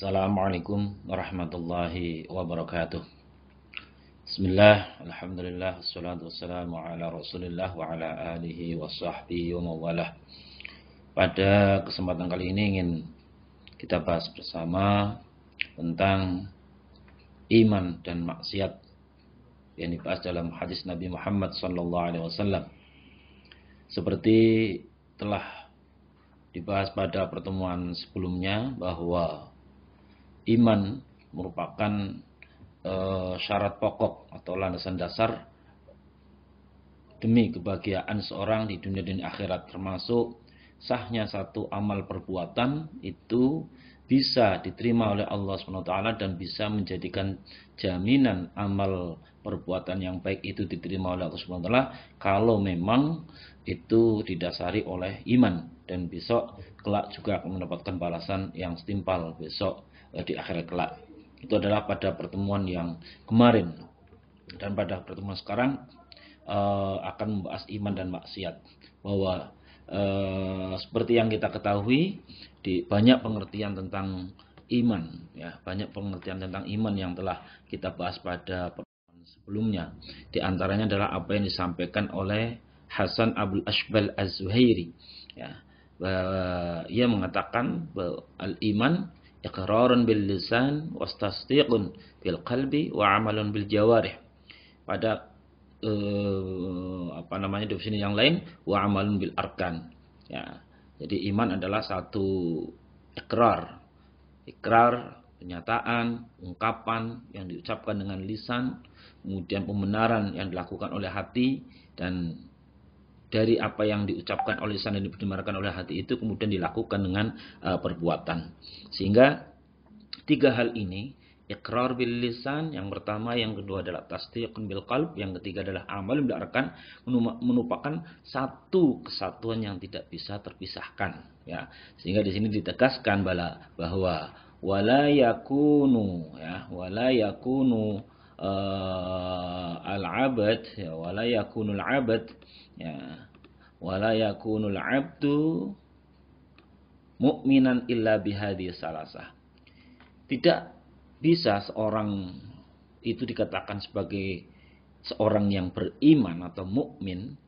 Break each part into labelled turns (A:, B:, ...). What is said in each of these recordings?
A: Assalamualaikum warahmatullahi wabarakatuh. Bismillah, alhamdulillah, wassalatu wassalamu ala rasulillah wa ala alihi wa sahbihi wa mawalah. Pada kesempatan kali ini ingin kita bahas bersama tentang iman dan maksiat yang dibahas dalam hadis Nabi Muhammad SAW. Seperti telah dibahas pada pertemuan sebelumnya bahwa iman merupakan syarat pokok atau landasan dasar demi kebahagiaan seorang di dunia dan akhirat, termasuk sahnya satu amal perbuatan itu bisa diterima oleh Allah SWT dan bisa menjadikan jaminan amal perbuatan yang baik itu diterima oleh Allah SWT kalau memang itu didasari oleh iman, dan besok kelak juga akan mendapatkan balasan yang setimpal besok di akhirat kelak. Itu adalah pada pertemuan yang kemarin. Dan pada pertemuan sekarang akan membahas iman dan maksiat, bahwa seperti yang kita ketahui di banyak pengertian tentang iman, ya, banyak pengertian tentang iman yang telah kita bahas pada pertemuan sebelumnya. Di antaranya adalah apa yang disampaikan oleh Hasan Abul Ashbal Az-Zuhairi, ya, ia mengatakan bahwa al-iman iqrarun bil lisan wastasdiqun bil qalbi wa amalun bil jawarih. Pada definisi yang lain, wa amalun bil arkan, ya. Jadi iman adalah satu ikrar, pernyataan, ungkapan yang diucapkan dengan lisan, kemudian pembenaran yang dilakukan oleh hati, dan dari apa yang diucapkan oleh lisan dan dibenarkan oleh hati itu kemudian dilakukan dengan perbuatan. Sehingga tiga hal ini, iqrar bil lisan yang pertama, yang kedua adalah tasdiqun bil qalb, yang ketiga adalah amal bil arkan, merupakan satu kesatuan yang tidak bisa terpisahkan, ya. Sehingga di sini ditegaskan bahwa wala yakunu, ya, wala yakunu al-abad, ya, wala yakunul abad, ya, wala yakunul abdu mu'minan illa bihadhi salasah. Tidak bisa seorang itu dikatakan sebagai seorang yang beriman atau mukmin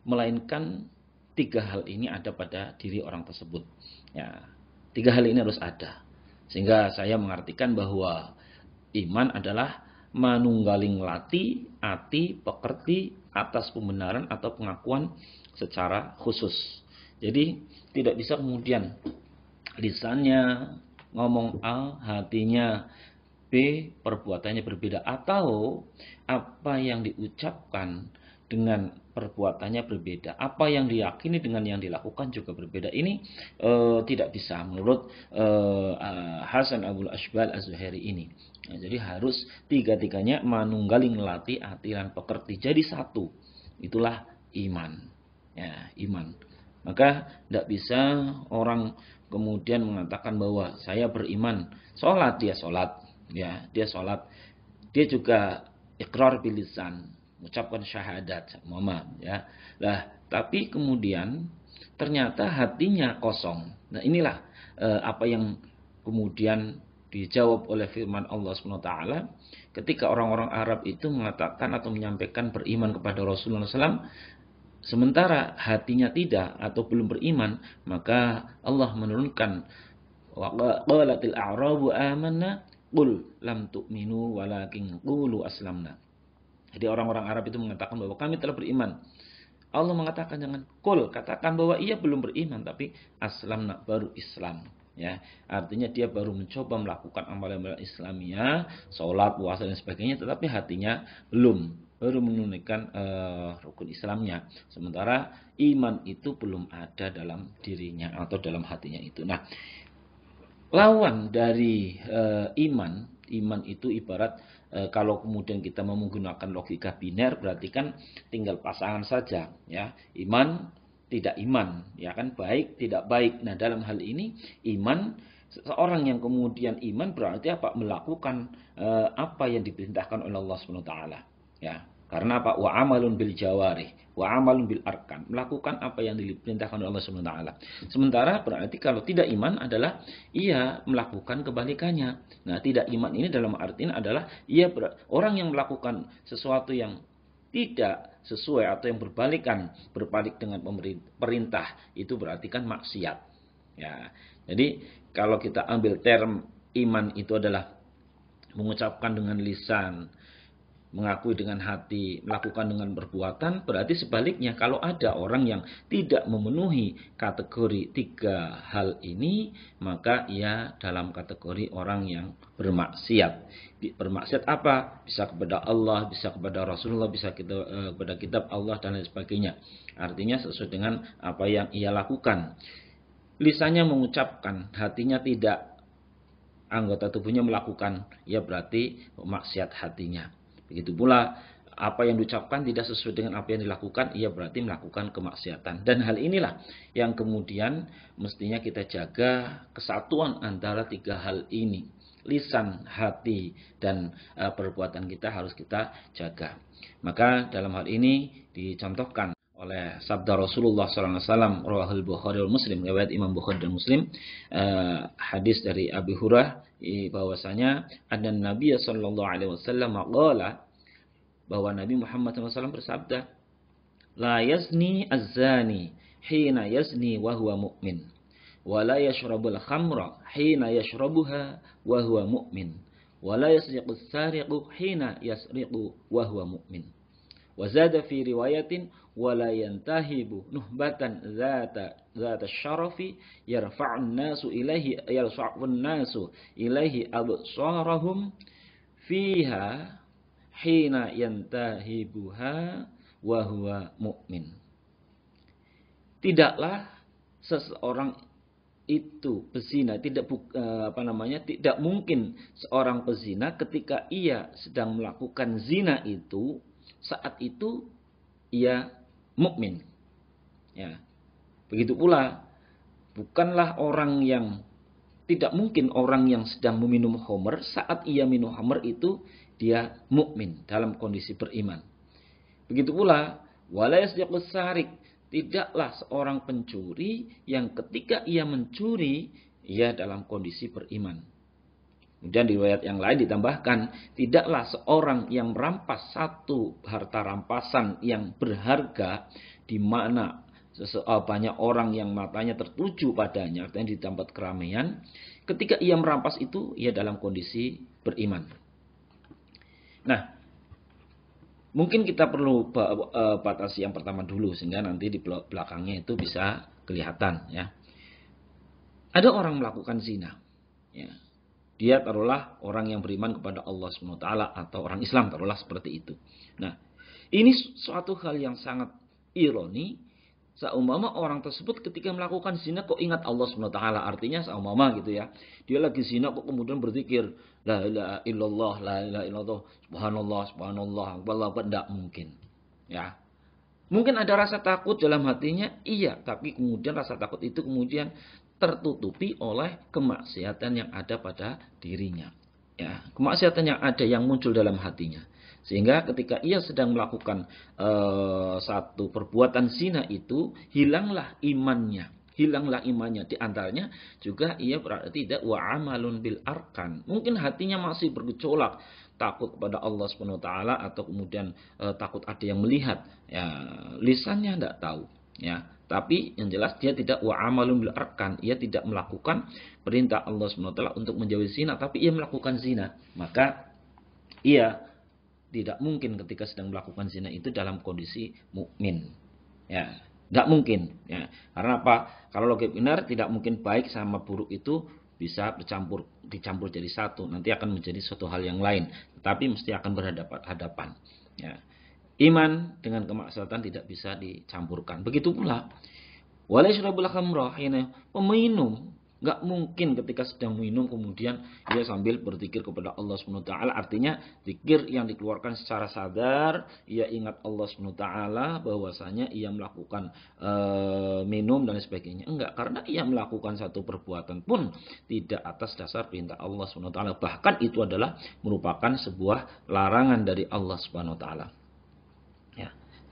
A: melainkan tiga hal ini ada pada diri orang tersebut, ya. Tiga hal ini harus ada. Sehingga saya mengartikan bahwa iman adalah manunggaling lati ati pekerti atas pembenaran atau pengakuan secara khusus. Jadi tidak bisa kemudian lisannya ngomong A, hatinya B, perbuatannya berbeda, atau apa yang diucapkan dengan perbuatannya berbeda, apa yang diyakini dengan yang dilakukan juga berbeda. Ini tidak bisa menurut Hasan Abul Ashbal Az-Zuhairi ini. Nah, jadi harus tiga-tiganya manunggaling lati ati lan pekerti jadi satu. Itulah iman, ya, iman. Maka tidak bisa orang kemudian mengatakan bahwa saya beriman, sholat, dia sholat, ya, dia sholat, dia juga ikrar bil lisan, mengucapkan syahadat, mama, ya. Lah, tapi kemudian ternyata hatinya kosong. Nah, inilah apa yang kemudian dijawab oleh firman Allah SWT ketika orang-orang Arab itu mengatakan atau menyampaikan beriman kepada Rasulullah SAW, sementara hatinya tidak atau belum beriman, maka Allah menurunkan qalatil a'rabu amanna qul lam tu'minu walakin qulu aslamna. Jadi orang-orang Arab itu mengatakan bahwa kami telah beriman. Allah mengatakan jangan qul, katakan bahwa ia belum beriman, tapi aslamna, baru Islam, ya. Artinya dia baru mencoba melakukan amalan-amalan Islamiyah, sholat, puasa dan sebagainya, tetapi hatinya belum, baru menunaikan rukun Islamnya, sementara iman itu belum ada dalam dirinya atau dalam hatinya itu. Nah, lawan dari iman itu ibarat kalau kemudian kita mau menggunakan logika biner, berarti kan tinggal pasangan saja, ya. Iman tidak iman, ya kan, baik tidak baik. Nah, dalam hal ini iman, seorang yang kemudian iman berarti apa? Melakukan apa yang diperintahkan oleh Allah SWT, ya. Karena apa? Wa amalun bil jawarih, wa amalun bil arkan. Melakukan apa yang diperintahkan oleh Allah Subhanahu wa taala. Sementara berarti kalau tidak iman adalah ia melakukan kebalikannya. Nah, tidak iman ini dalam artian adalah orang yang melakukan sesuatu yang tidak sesuai atau yang berbalik dengan perintah, itu berarti kan maksiat. Ya. Jadi kalau kita ambil term iman itu adalah mengucapkan dengan lisan, mengakui dengan hati, melakukan dengan perbuatan, berarti sebaliknya kalau ada orang yang tidak memenuhi kategori 3 hal ini, maka ia dalam kategori orang yang bermaksiat. Bermaksiat apa? Bisa kepada Allah, bisa kepada Rasulullah, bisa kepada kitab Allah dan lain sebagainya. Artinya sesuai dengan apa yang ia lakukan. Lisannya mengucapkan, hatinya tidak, anggota tubuhnya melakukan, ya berarti maksiat hatinya. Begitu pula apa yang diucapkan tidak sesuai dengan apa yang dilakukan, ia berarti melakukan kemaksiatan. Dan hal inilah yang kemudian mestinya kita jaga kesatuan antara 3 hal ini. Lisan, hati, dan perbuatan kita harus kita jaga. Maka dalam hal ini dicontohkan oleh sabda Rasulullah SAW, rawahul Bukhari wal Muslim, riwayat Imam Bukhari dan Muslim, hadis dari Abi Hurairah bahwasanya ada Nabi sallallahu alaihi wasallam qala, bahwa Nabi Muhammad SAW bersabda, la yazni az-zani hina yazni wa huwa mu'min, wa la yashrabul khamra hina yashrabuha wa huwa mu'min, wa la yasriqu as-sariqu hina yasriqu wa huwa mu'min. Wa zada fi riwayatin wa la yantahibu nuhbatan zata syarafi yarfa'un nasu ilaihi absarahum fiha hina yantahibuha wa huwa mu'min. Tidaklah seseorang itu pezina, tidak mungkin seorang pezina ketika ia sedang melakukan zina itu, saat itu ia mukmin. Ya. Begitu pula bukanlah tidak mungkin orang yang sedang meminum khamr, saat ia minum khamr itu dia mukmin dalam kondisi beriman. Begitu pula wala yasriqus sariq, tidaklah seorang pencuri yang ketika ia mencuri ia dalam kondisi beriman. Kemudian di riwayat yang lain ditambahkan, tidaklah seorang yang merampas satu harta rampasan yang berharga, di mana banyak orang yang matanya tertuju padanya, artinya di tempat keramaian, ketika ia merampas itu, ia dalam kondisi beriman. Nah, mungkin kita perlu batasi yang pertama dulu, sehingga nanti di belakangnya itu bisa kelihatan. Ya. Ada orang melakukan zina, ya. Dia taruhlah orang yang beriman kepada Allah SWT atau orang Islam, taruhlah seperti itu. Nah, ini suatu hal yang sangat ironi. Seumpama orang tersebut ketika melakukan zina kok ingat Allah SWT. Artinya seumpama gitu ya. Dia lagi zina kok kemudian berzikir, la ilaha illallah, la ilaha illallah, subhanallah, subhanallah, wallah, tidak mungkin. Ya. Mungkin ada rasa takut dalam hatinya, iya. Tapi kemudian rasa takut itu kemudian tertutupi oleh kemaksiatan yang ada pada dirinya. Ya, kemaksiatan yang ada yang muncul dalam hatinya. Sehingga ketika ia sedang melakukan satu perbuatan zina itu, hilanglah imannya. Hilanglah imannya. Di antaranya juga ia berarti tidak wa amalun bil arkan. Mungkin hatinya masih bergejolak, takut kepada Allah SWT atau kemudian takut ada yang melihat. Ya, lisannya tidak tahu. Ya, tapi yang jelas dia tidak wa amalun bil arkan, ia tidak melakukan perintah Allah SWT untuk menjauhi zina, tapi ia melakukan zina. Maka ia tidak mungkin ketika sedang melakukan zina itu dalam kondisi mukmin. Ya, tidak mungkin. Ya, karena apa? Kalau logika benar, tidak mungkin baik sama buruk itu bisa dicampur jadi satu. Nanti akan menjadi suatu hal yang lain. Tetapi mesti akan berhadapan. Ya. Iman dengan kemaksiatan tidak bisa dicampurkan. Begitu pula wala yashrabul khamra, peminum enggak mungkin ketika sedang minum kemudian dia sambil berzikir kepada Allah Subhanahu wa taala. Artinya zikir yang dikeluarkan secara sadar, ia ingat Allah Subhanahu wa taala bahwasanya ia melakukan minum dan sebagainya. Enggak, karena ia melakukan satu perbuatan pun tidak atas dasar perintah Allah Subhanahu wa taala. Bahkan itu adalah merupakan sebuah larangan dari Allah Subhanahu wa taala.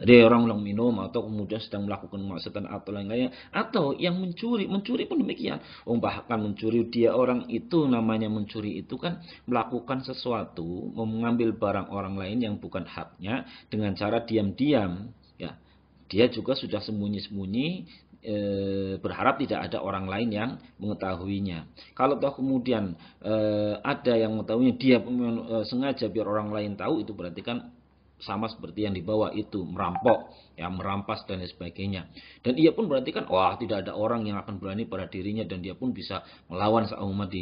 A: Jadi orang yang minum atau kemudian sedang melakukan kemaksiatan atau lain-lainnya, atau yang mencuri pun demikian. Bahkan mencuri, dia orang itu namanya mencuri itu kan melakukan sesuatu, mengambil barang orang lain yang bukan haknya dengan cara diam-diam, ya. Dia juga sudah sembunyi-sembunyi, berharap tidak ada orang lain yang mengetahuinya. Kalau toh kemudian ada yang mengetahuinya, dia sengaja biar orang lain tahu, itu berarti kan sama seperti yang dibawa itu, merampok, ya, merampas dan lain sebagainya. Dan ia pun berarti kan, wah, tidak ada orang yang akan berani pada dirinya dan dia pun bisa melawan seumat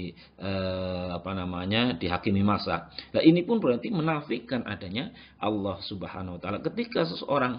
A: dihakimi massa. Nah, ini pun berarti menafikan adanya Allah Subhanahu wa taala. Ketika seseorang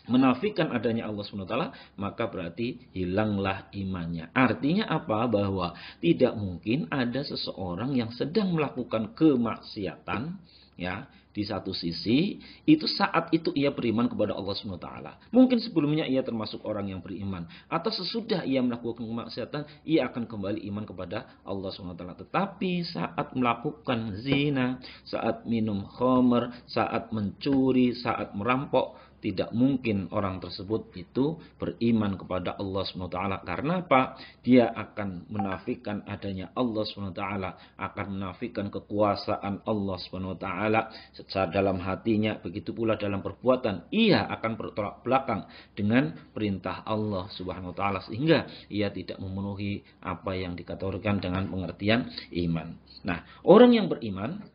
A: menafikan adanya Allah Subhanahu wa taala, maka berarti hilanglah imannya. Artinya apa? Bahwa tidak mungkin ada seseorang yang sedang melakukan kemaksiatan, ya, di satu sisi itu saat itu ia beriman kepada Allah Subhanahu wa taala. Mungkin sebelumnya ia termasuk orang yang beriman, atau sesudah ia melakukan kemaksiatan ia akan kembali iman kepada Allah Subhanahu wa taala. Tetapi saat melakukan zina, saat minum khamr, saat mencuri, saat merampok, tidak mungkin orang tersebut itu beriman kepada Allah Subhanahu wa taala. Karena apa? Dia akan menafikan adanya Allah Subhanahu wa taala, akan menafikan kekuasaan Allah Subhanahu wa taala secara dalam hatinya, begitu pula dalam perbuatan. Ia akan bertolak belakang dengan perintah Allah Subhanahu wa taala, sehingga ia tidak memenuhi apa yang dikategorikan dengan pengertian iman. Nah, orang yang beriman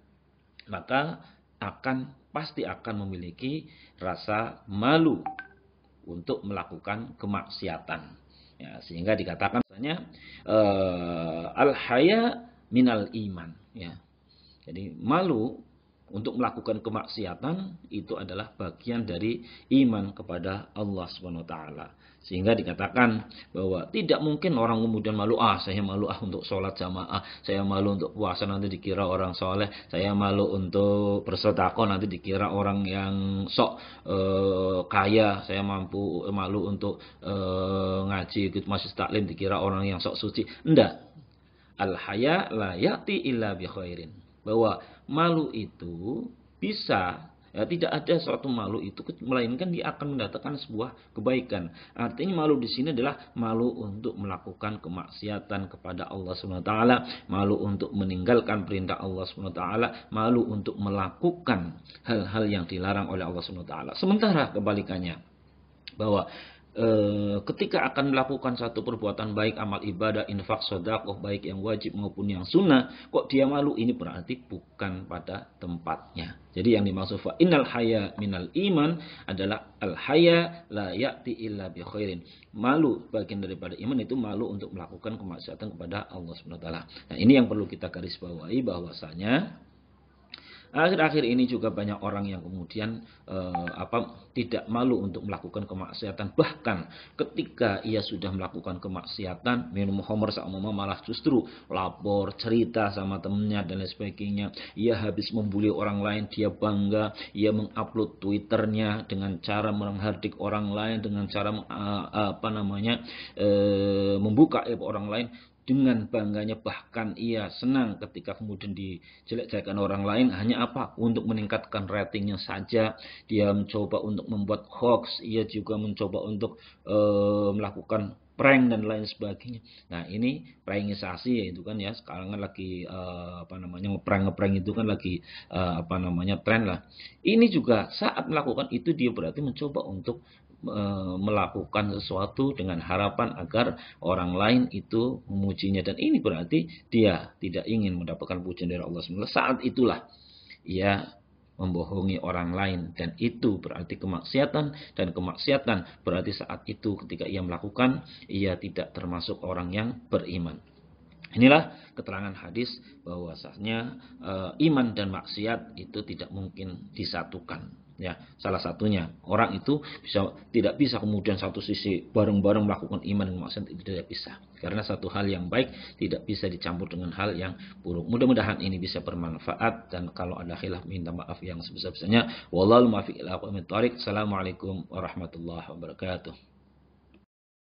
A: maka pasti akan memiliki rasa malu untuk melakukan kemaksiatan. Ya, sehingga dikatakan misalnya al-haya minal iman. Ya. Jadi malu untuk melakukan kemaksiatan itu adalah bagian dari iman kepada Allah Subhanahu wa taala. Sehingga dikatakan bahwa tidak mungkin orang kemudian malu, saya malu untuk sholat jamaah, saya malu untuk puasa nanti dikira orang soleh, saya malu untuk bersedekah nanti dikira orang yang sok kaya, saya malu untuk ngaji ikut majelis taklim dikira orang yang sok suci. Enggak. Al-haya la ya'ti illa bi khairin. Bahwa malu itu bisa, ya, tidak ada suatu malu itu melainkan dia akan mendatangkan sebuah kebaikan. Artinya malu di sini adalah malu untuk melakukan kemaksiatan kepada Allah Subhanahu wa taala, malu untuk meninggalkan perintah Allah Subhanahu wa taala, malu untuk melakukan hal-hal yang dilarang oleh Allah Subhanahu wa taala. Sementara kebalikannya, bahwa ketika akan melakukan satu perbuatan baik, amal ibadah, infak, sedekah, baik yang wajib maupun yang sunnah, kok dia malu, ini berarti bukan pada tempatnya. Jadi yang dimaksud fa innal haya minal iman adalah al haya la ya'ti illa bi khairin. Malu bagian daripada iman itu malu untuk melakukan kemaksiatan kepada Allah Subhanahu wa taala. Nah, ini yang perlu kita garis bawahi, bahwasanya akhir-akhir ini juga banyak orang yang kemudian tidak malu untuk melakukan kemaksiatan. Bahkan ketika ia sudah melakukan kemaksiatan, minum khamr seumpama, malah justru lapor, cerita sama temennya dan lain sebagainya. Ia habis membuli orang lain, dia bangga, ia mengupload Twitternya dengan cara menghardik orang lain, dengan cara membuka aib orang lain. Dengan bangganya, bahkan ia senang ketika kemudian dijelek-jelekan orang lain. Hanya apa? Untuk meningkatkan ratingnya saja. Dia mencoba untuk membuat hoax. Ia juga mencoba untuk melakukan prank dan lain sebagainya. Nah, ini prangisasi, itu kan ya, sekarang kan lagi ngeprank itu kan lagi tren lah. Ini juga saat melakukan itu dia berarti mencoba untuk melakukan sesuatu dengan harapan agar orang lain itu memujinya, dan ini berarti dia tidak ingin mendapatkan pujian dari Allah SWT. Saat itulah ia membohongi orang lain, dan itu berarti kemaksiatan, dan kemaksiatan berarti saat itu ketika ia melakukan, ia tidak termasuk orang yang beriman. Inilah keterangan hadis bahwasanya iman dan maksiat itu tidak mungkin disatukan. Ya, salah satunya orang itu tidak bisa kemudian satu sisi bareng-bareng melakukan iman dan maksiat, itu tidak bisa. Karena satu hal yang baik tidak bisa dicampur dengan hal yang buruk. Mudah-mudahan ini bisa bermanfaat, dan kalau ada khilaf minta maaf yang sebesar-besarnya. Wallahu muwaffiq ila aqwamit thoriq. Assalamualaikum warahmatullahi wabarakatuh.